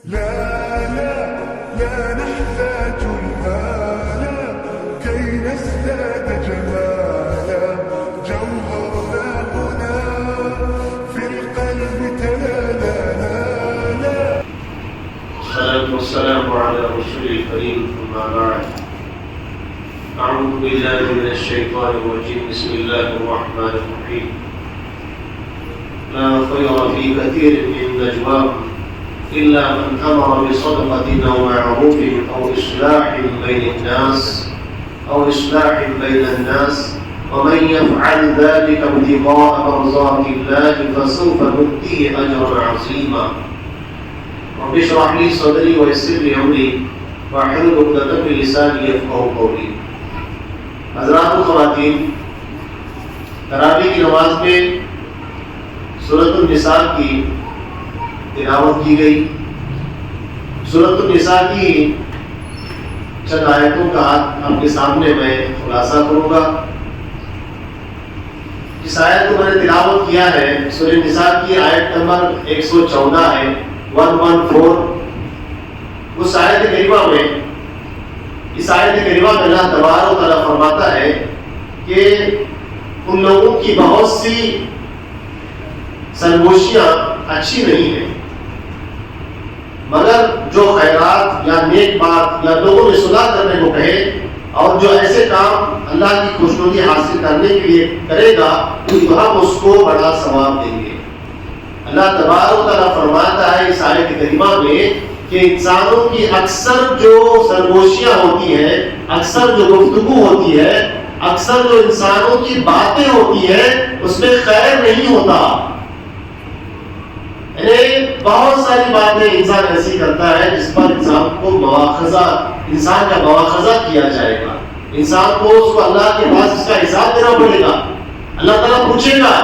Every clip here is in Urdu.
لا نحتاج الآن كي نزداد جمالا، جوهرنا هنا في القلب تلالا. الصلاة والسلام على رسول الكريم، ثم بعد. أعوذ بالله من الشيطان الرجيم، بسم الله الرحمن الرحيم. لا خير في كثير من نجواهم إلا من أمر بصدقة أو معروف أو إصلاح بين الناس ومن يفعل ذلك ابتغاء مرضات الله فسوف نؤتيه أجرا عظيما. رب اشرح لي صدري ويسر لي أمري واحلل عقدة من لساني يفقهوا قولي. حضرات و خواتین، تراویح کی نماز میں سورۃ النساء کی تلاوت کی گئی. سورۃ النساء کی چند آیتوں کا آپ کے سامنے میں خلاصہ کروں گا. جس آیت کو میں نے تلاوت کیا ہے سورۃ النساء کی آیت نمبر 114 ہے، 114. اس آیت کریمہ میں، اس آیت کریمہ میں اللہ تبارک و تعالیٰ فرماتا ہے کہ ان لوگوں کی بہت سی سرگوشیاں اچھی نہیں ہیں، مگر جو خیرات یا نیک بات یا لوگوں میں صلح کرنے کو کہے اور جو ایسے کام اللہ کی خوشنودی حاصل کرنے کے لیے کرے گا تو ہم اس کو بڑا ثواب دیں گے. اللہ تبارک و تعالیٰ فرماتا ہے اس آیت کریمہ میں کہ انسانوں کی اکثر جو سرگوشیاں ہوتی ہیں، اکثر جو گفتگو ہوتی ہے، اکثر جو انسانوں کی باتیں ہوتی ہیں، اس میں خیر نہیں ہوتا. یعنی بہت ساری باتیں انسان ایسی کرتا ہے جس پر انسان کا مواخذہ کیا جائے گا. انسان کو اس کو اللہ کے پاس اس کا حساب دینا پڑے گا. اللہ تعالیٰ پوچھے گا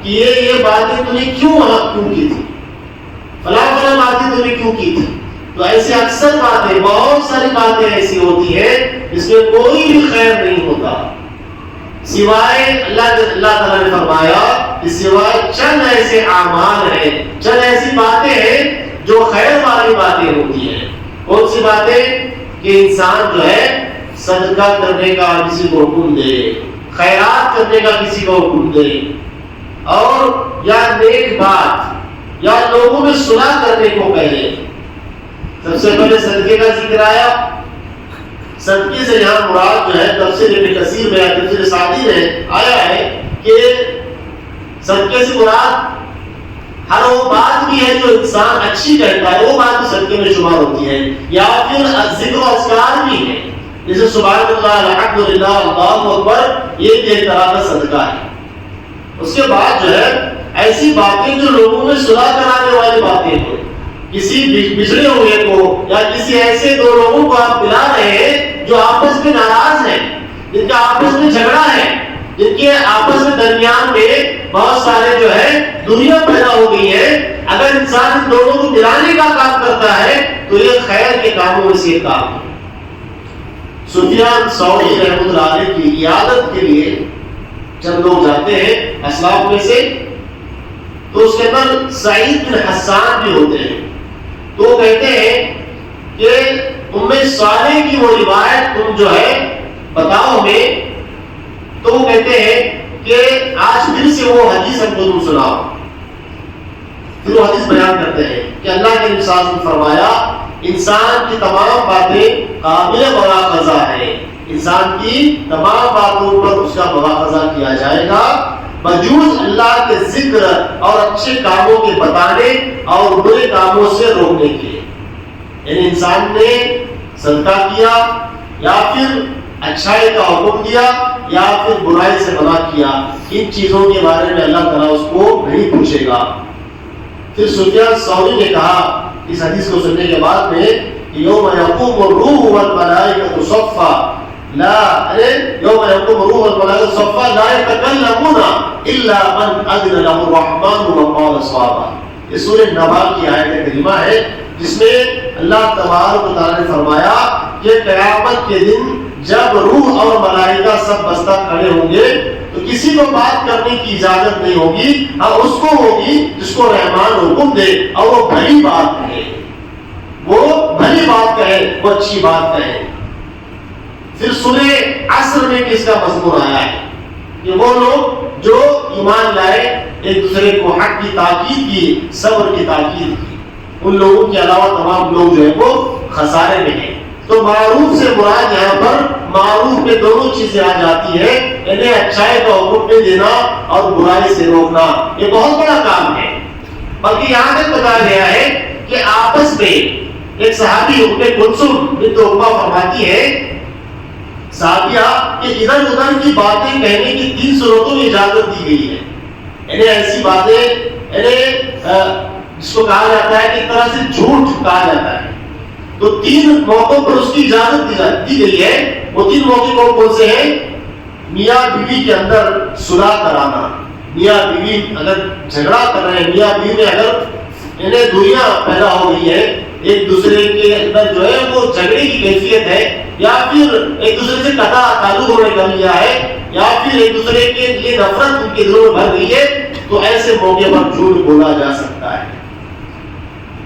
کہ یہ باتیں تم نے کیوں کی تھی، فلاں باتیں تم نے کیوں کی تھی. تو ایسی اکثر باتیں، بہت ساری باتیں ایسی ہوتی ہیں جس میں کوئی بھی خیر نہیں ہوتا، سوائے اللہ تعالیٰ نے فرمایا کہ سوائے چند ایسے اعمال ہیں، چند ایسی باتیں ہیں جو خیر والی باتیں ہوتی ہیں. کون سی باتیں؟ کہ انسان جو ہے صدقہ کرنے کا کسی کو حکم دے، خیرات کرنے کا کسی کو حکم دے، اور یا نیک بات یا لوگوں میں صلح کرنے کو کہے. سب سے پہلے صدقے کا ذکر آیا. صدقے سے یہاں مراد جو ہے تفسیر ابن کثیر میں، تفسیر سعدی میں آیا ہے کہ صدقے سے مراد ہر وہ بات بھی ہے جو انسان اچھی کہتا ہے، وہ بات بھی صدقے میں شمار ہوتی ہے، یا پھر ذکر و اذکار بھی ہے، جیسے سبحان اللہ، الحمدللہ، اللہ اکبر، یہ بھی ایک طرح کا صدقہ ہے. اس کے بعد جو ہے ایسی باتیں جو لوگوں میں صلح کرانے والی باتیں ہیں. کسی بچھڑے ہوئے کو یا کسی ایسے دو لوگوں کو آپ ملا رہے ہیں جو آپس میں ناراض ہیں، جن کا آپس میں جھگڑا ہے، جن کے آپس میں درمیان میں بہت سارے جو ہے دوریاں پیدا ہو گئی ہیں. اگر انسان ان دونوں کو ملانے کا کام کرتا ہے تو یہ خیر کے کاموں میں سے ایک کام ہے. سفیان ثوری رحمۃ اللہ علیہ کی عیادت کے لیے جب لوگ جاتے ہیں اسلاف میں سے، تو اس کے اندر سعید بن حسان بھی ہوتے ہیں. تو کہتے ہیں کہ ام صالح کی وہ روایت تم جو ہے بتاؤ ہمیں. تو وہ کہتے ہیں کہ آج پھر سے وہ حدیث ہم کو تم سناؤ. پھر وہ حدیث بیان کرتے ہیں کہ اللہ کے نبی صلی اللہ علیہ وسلم نے فرمایا انسان کی تمام باتیں قابل مواخذہ ہیں، انسان کی تمام باتوں پر اس کا مواخذہ کیا جائے گا بجوز اللہ کے ذکر اور اچھے کاموں کے بتانے اور برے کاموں سے روکنے کے. یعنی انسان نے صدقہ کیا یا پھر اچھائی کا حکم دیا یا پھر برائی سے منع کیا، ان چیزوں کے بارے میں اللہ تعالیٰ اس کو نہیں پوچھے گا. پھر سفیان ثوری نے کہا اس حدیث کو سننے کے بعد میں کہ یوم یقوم الروح والملائکۃ صفا، یوم یقوم الروح والملائکۃ صفا لا یتکلمون الا من اذن له الرحمن وقال صوابا. یہ سورہ نبا کی آیت کریمہ ہے جس میں اللہ تبارک و تعالیٰ نے فرمایا کہ قیامت کے دن جب روح اور ملائکہ سب بستہ کھڑے ہوں گے تو کسی کو بات کرنے کی اجازت نہیں ہوگی، اور اس کو ہوگی جس کو رحمان حکم دے اور وہ بڑی بات ہے. وہ اچھی بات کہیں. پھر سورہ عصر میں کس کا مضمون آیا ہے کہ وہ لوگ جو ایمان لائے ایک دوسرے کو حق کی تاکید کی, صبر کی تاکید کی, ان لوگوں کے علاوہ تمام لوگ جو ہے وہ خسارے میں ہیں. تو معروف سے مراد یہاں پر معروف میں دونوں چیزیں آ جاتی ہیں, یعنی اچھائی کا حکم دے دینا اور برائی سے روکنا. یہ بہت بڑا کام ہے. بلکہ یہاں تک بتایا گیا ہے کہ آپس میں ایک صحابی ام کلثوم بنت عقبہ فرماتی ہے صحابیہ کہ ادھر ادھر کی باتیں کہنے کی 3 صورتوں میں اجازت دی گئی ہے. یعنی ایسی باتیں, یعنی جس کو کہا جاتا ہے کہ ایک طرح سے جھوٹ کہا جاتا ہے, تو 3 موقعوں پر اس کی اجازت دی گئی ہے. وہ 3 موقع کون سے ہیں؟ میاں بیوی کے اندر صلح کرانا. میاں بیوی اگر جھگڑا کر رہے ہیں, میاں بیوی میں اگر انہیں دوریاں پیدا ہو گئی ہے, ایک دوسرے کے اندر جو ہے وہ جھگڑے کی کیفیت ہے, یا پھر ایک دوسرے سے قطع تعلق ہونے کا لیا ہے, یا پھر ایک دوسرے کے لیے نفرت ان کے دلوں میں بھر گئی ہے, تو ایسے موقع پر جھوٹ بولا جا سکتا ہے.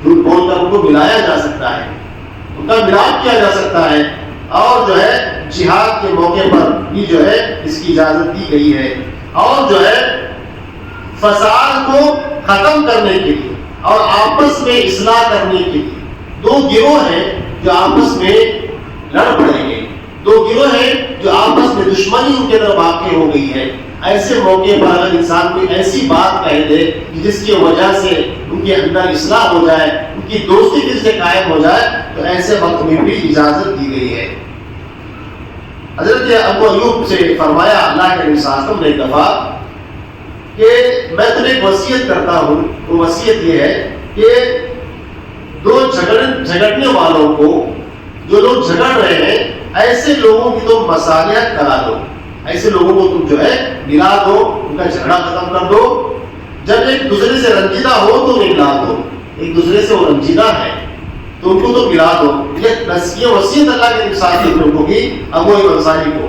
جھوٹ بول کر ان کو ملایا جا سکتا ہے, ان کا ملاپ کیا جا سکتا ہے. اور جو ہے جہاد کے موقع پر بھی جو ہے اس کی اجازت دی گئی ہے. اور جو ہے فساد کو ختم کرنے کے لیے اور آپس میں اصلاح کرنے کے لیے 2 گروہ ہیں جو آپس میں لڑ پڑیں گے, 2 گروہ ہیں جو آپس میں دشمنی ان کے اندر واقع ہو گئی ہے. ایسے موقع پر اگر انسان کوئی ایسی بات کہہ دے جس کی وجہ سے ان کے اندر اصلاح ہو جائے, ان کی دوستی کس سے قائم ہو جائے, تو ایسے وقت میں بھی اجازت دی گئی ہے. حضرت ابو ایوب سے فرمایا اللہ کے نبی صلی اللہ علیہ وسلم نے ایک دفعہ کہ میں تمہیں ایک وصیت کرتا ہوں. وہ وصیت یہ ہے کہ 2 جھگڑنے والوں کو, جو لوگ جھگڑ رہے ہیں, ایسے لوگوں کی تم مصالحت کرا دو, ایسے لوگوں کو تم جو ہے ملا دو, ان کا جھگڑا ختم کر دو. جب ایک دوسرے سے رنجیدہ ہو تو انہیں ملا دو, ایک دوسرے سے وہ رنجیدہ ہے تو ان کو تو ملا دو. یہ وصیت اللہ کے ساتھ لوگوں کی ابو ایوب انصاری کو.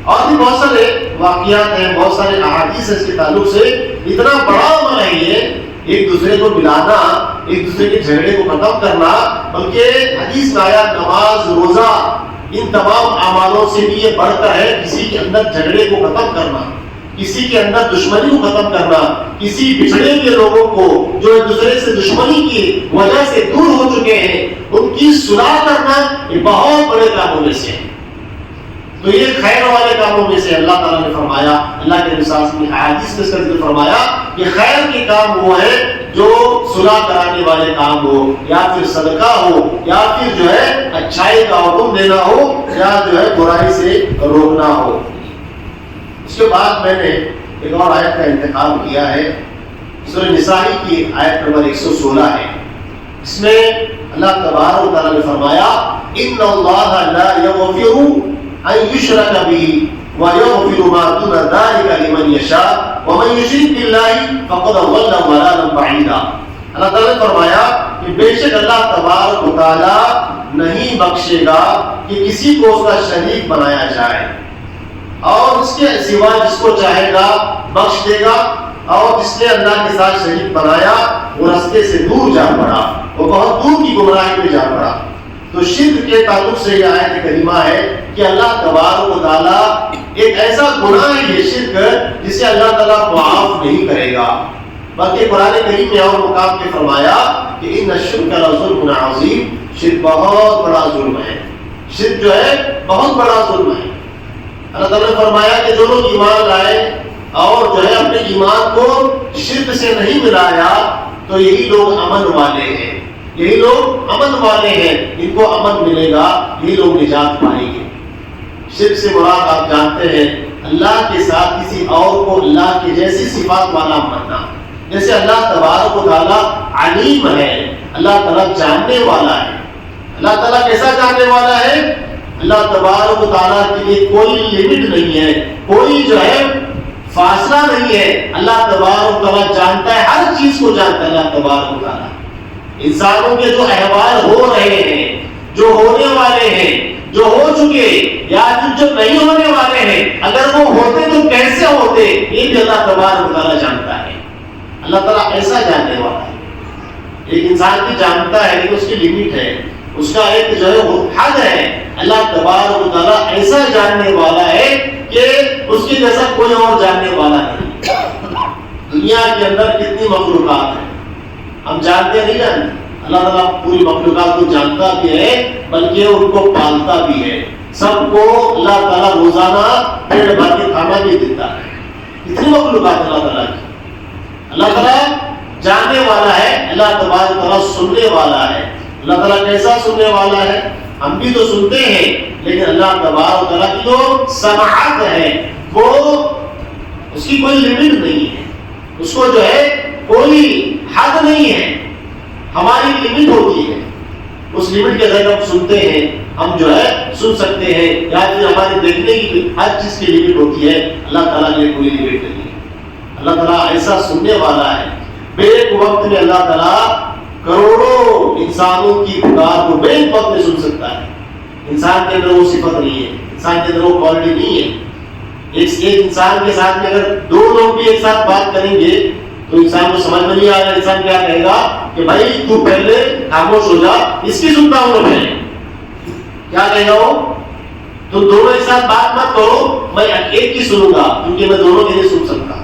اور بھی بہت سارے واقعات ہیں, بہت سارے احادیث اس کے تعلق سے. اتنا بڑا عمل ہے یہ, ایک دوسرے کو ملانا, ایک دوسرے کے جھگڑے کو ختم کرنا. بلکہ حدیث میں آیا نماز, روزہ, ان تمام اعمالوں سے بھی یہ بڑھ کر ہے کسی کے اندر جھگڑے کو ختم کرنا, کسی کے اندر دشمنی کو ختم کرنا, کسی بچھڑے ہوئے لوگوں کو جو ایک دوسرے سے دشمنی کی وجہ سے دور ہو چکے ہیں ان کی صلح کرنا. یہ بہت بڑے کاموں میں سے ہے. تو یہ خیر والے کاموں میں سے اللہ تعالیٰ نے فرمایا, اللہ کے رسول نے حدیث میں ذکر فرمایا کہ خیر کے کام وہ ہے جو صلح کرانے والے کام ہو, یا پھر صدقہ ہو, یا پھر جو ہے اچھائی کا حکم دینا ہو, یا جو ہے برائی سے روکنا ہو. اس کے بعد میں نے ایک اور آیت کا انتخاب کیا ہے, سورہ نساء کی آیت نمبر 116 ہے. اس میں اللہ تبارک و تعالیٰ نے فرمایا ان اللہ لا یغفر ان یشرک به ویغفر ما دون ذلک لمن یشاء ومن یشرک باللہ فقد ضل ضلالا بعیدا. اللہ تعالیٰ نے فرمایا کہ بے شک اللہ تبارک و تعالیٰ نہیں بخشے گا کہ کسی کو اس کا شریک بنایا جائے, اور اس کے سوا جس کو چاہے گا بخش دے گا, اور جس نے اللہ کے ساتھ شریک بنایا وہ راستے سے دور جا پڑا, وہ بہت دور کی گمراہی میں جا پڑا. تو شرک کے تعلق سے یہ آیت کریمہ ہے کہ اللہ تبارک و تعالیٰ ایک ایسا گناہ ہے یہ شرک جسے اللہ تعالیٰ معاف نہیں کرے گا. بلکہ قرآن کریم میں اور مقام پہ فرمایا کہ ان الشرک لظلم عظیم, شرک بہت بڑا ظلم ہے, شرک جو ہے بہت بڑا ظلم ہے. اللہ تعالیٰ نے فرمایا کہ جو لوگ ایمان لائے اور جو ہے اپنے ایمان کو شرک سے نہیں ملایا تو یہی لوگ امن والے ہیں, یہی لوگ امن والے ہیں, ان کو امن ملے گا, یہی لوگ نجات پائیں گے. شرک سے مراد آپ جانتے ہیں اللہ کے ساتھ کسی اور کو اللہ کے جیسی صفات والا ماننا. جیسے اللہ تبارک و تعالیٰ علیم ہے, اللہ تعالیٰ جاننے والا ہے. اللہ تعالیٰ کیسا جاننے والا ہے؟ اللہ تبارک و تعالیٰ کے لیے کوئی لمٹ نہیں ہے, کوئی جو ہے فاصلہ نہیں ہے. اللہ تبارک و تعالیٰ جانتا ہے, ہر چیز کو جانتا ہے اللہ تبارک و تعالیٰ. انسانوں کے جو احوال ہو رہے ہیں, جو ہونے والے ہیں, جو ہو چکے یا جو نہیں ہونے والے ہیں, اگر وہ ہوتے تو کیسے ہوتے, یہ بھی اللہ تبارک و تعالیٰ جانتا ہے. اللہ تعالیٰ ایسا جاننے والا ہے. ایک انسان بھی جانتا ہے کہ اس کی لمٹ ہے, اس کا ایک جو ہے وہ حد ہے. اللہ تبارک و تعالیٰ ایسا جاننے والا ہے کہ اس کے جیسا کوئی اور جاننے والا نہیں. دنیا کے اندر کتنی مخلوقات ہیں ہم جانتے نہیں جانتے. اللہ تعالیٰ پوری مخلوقات کو جانتا بھی ہے بلکہ ان کو پالتا بھی ہے. سب کو اللہ تعالیٰ روزانہ پیٹ بھر کے کھانا بھی دیتا ہے. کتنی مخلوقات اللہ تعالیٰ کی. اللہ تعالیٰ جاننے والا ہے. اللہ تبارک تعالیٰ سننے والا ہے. اللہ تعالیٰ کیسا سننے والا ہے؟ ہم بھی تو سنتے ہیں لیکن اللہ تبارک تعالیٰ کی جو سماعت ہے وہ اس کی کوئی لمٹ نہیں ہے. اس کو جو ہے کوئی حد نہیں ہے. ہماری لمٹ ہوتی ہے. اس لمٹ کے اندر ہم سنتے ہیں ہم جو ہے سن سکتے ہیں یا پھر ہمارے دیکھنے کی ہر چیز کی لمٹ ہوتی ہے. اللہ تعالیٰ کے لیے کوئی لمٹ نہیں ہے. اللہ تعالیٰ ایسا سننے والا ہے. بیک وقت میں اللہ تعالیٰ کروڑوں انسانوں کی پکار کو بیک وقت میں سن سکتا ہے. انسان کے اندر وہ صفت نہیں ہے. انسان کے اندر وہ کوالٹی نہیں ہے. ایک انسان کے ساتھ میں اگر دو لوگ بھی ایک ساتھ بات کریں گے تو انسان کو سمجھ میں نہیں آئے گا. انسان کیا کہے گا کہ بھائی تو پہلے خاموش ہو جا, اس کی سنتا ہوں میں. کیا کہے گا وہ؟ تو دونوں ایک ساتھ بات مت کرو, میں ایک کی سنوں گا کیونکہ میں دونوں کی نہیں سن سکتا.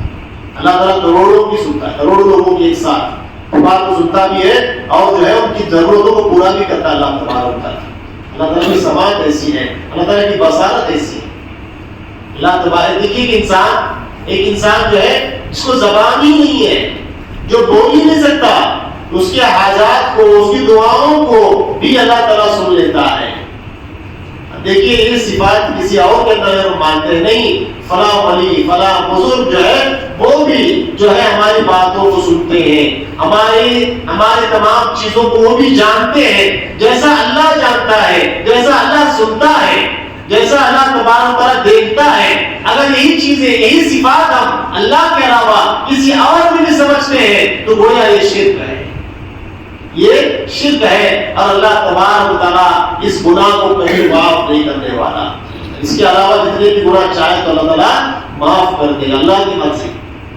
اللہ تعالیٰ کروڑوں کی سنتا ہے, کروڑوں لوگوں کی ایک ساتھ بات کو سنتا بھی ہے اور جو ہے ان کی ضرورتوں کو پورا بھی کرتا ہے. اللہ تبارک تعالیٰ, اللہ تعالیٰ کی سماعت ایسی ہے, اللہ تعالیٰ کی بصارت ایسی ہے. اللہ تبارک دیکھیے کہ ایک انسان جو ہے جس کو زبان ہی نہیں ہے, جو بول ہی نہیں سکتا, اس کے حاجات کو اس کی دعاؤں کو بھی اللہ تعالیٰ سن لیتا ہے. دیکھیے یہ صفات کسی اور کے اندر ہم مانتے نہیں. فلاں ولی فلاں بزرگ جو ہے وہ بھی جو ہے ہماری باتوں کو سنتے ہیں, ہماری تمام چیزوں کو وہ بھی جانتے ہیں جیسا اللہ جانتا ہے, جیسا اللہ سنتا ہے, جیسا اللہ تبارک تعالیٰ دیکھتا ہے. اگر یہی چیزیں یہی صفات ہم اللہ کے علاوہ کسی اور میں بھی سمجھتے ہیں تو گویا یہ شرک ہے. یہ شرک ہے اور اللہ تبارک تعالیٰ اس گناہ کو کبھی معاف نہیں کرنے والا. اس کے علاوہ جتنے بھی گناہ چاہے تو اللہ تعالیٰ معاف کر دے گا اللہ کی مرضی.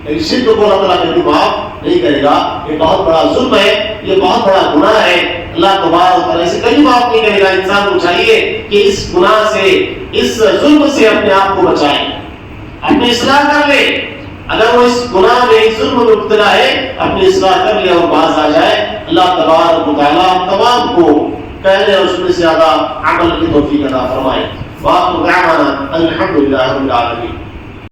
لیکن شرک کو اللہ تعالیٰ کبھی معاف نہیں کرے گا. یہ بہت بڑا ظلم ہے, یہ بہت بڑا گناہ ہے. اللہ تبارک تعالیٰ اسے کبھی معاف نہیں کرے گا. انسان کو چاہیے کہ اس گناہ سے, اس ظلم سے اپنے آپ کو بچائے, اپنی اصلاح کر لے. اگر وہ اس گناہ میں اس ظلم میں مبتلا ہے اپنی اصلاح کر لے اور باز آ جائے. اللہ تبارک و تعالیٰ ہم تمام کو پہلے اور اس میں زیادہ عمل کی توفیق عطا فرمائے. وآخر دعوانا الحمدللہ رب العالمین.